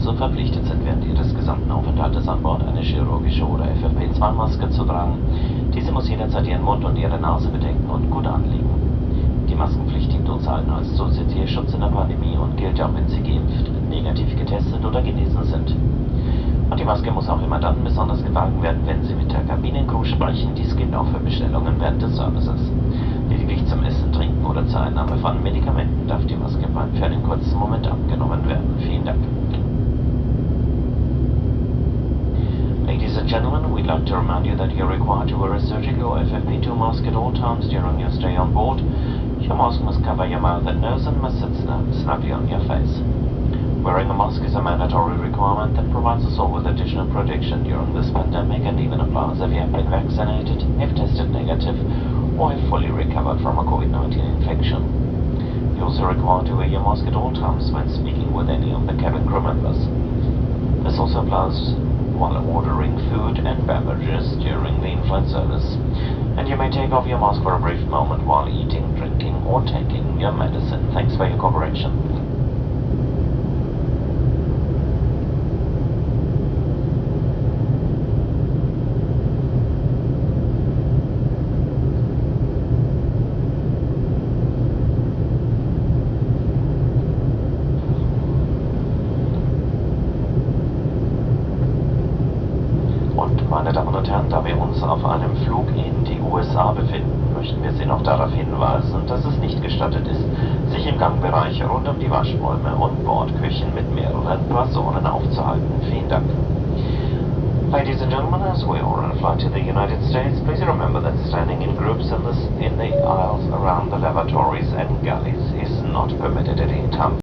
dazu verpflichtet sind, während ihres gesamten Aufenthaltes an Bord eine chirurgische oder FFP2-Maske zu tragen. Diese muss jederzeit ihren Mund und ihre Nase bedecken und gut anliegen. Die Maskenpflicht dient uns allen als Zusätzlicher in der Pandemie und gilt auch, wenn Sie geimpft, negativ getestet oder genesen sind. Und die Maske muss auch immer dann besonders getragen werden, wenn Sie mit der Kabinencrew sprechen. Dies gilt auch für Bestellungen während des Services. Lediglich zum Essen, Trinken oder zur Einnahme von Medikamenten darf die Maske für einen kurzen Moment abgenommen werden. Vielen Dank. Ladies and gentlemen, we'd like to remind you that you're required to wear a surgical FFP2 mask at all times during your stay on board. Your mask must cover your mouth and nose and must sit snugly on your face. Wearing a mask is a mandatory requirement that provides us all with additional protection during this pandemic and even applies if you have been vaccinated, have tested negative, or have fully recovered from a COVID-19 infection. You're also required to wear your mask at all times when speaking with any of the cabin crew members. This also applies while ordering food and beverages during the in-flight service. And you may take off your mask for a brief moment while eating, drinking, or taking your medicine. Thanks for your cooperation. Und meine Damen und Herren, da wir uns auf einem Flug in die USA befinden, möchten wir Sie noch darauf hinweisen, dass es nicht gestattet ist, sich im Gangbereich rund um die Waschräume und Bordküchen mit mehreren Personen aufzuhalten. Vielen Dank. Ladies and gentlemen, as we are on a flight to the United States, please remember that standing in groups in the aisles around the lavatories and galleys is not permitted at any time.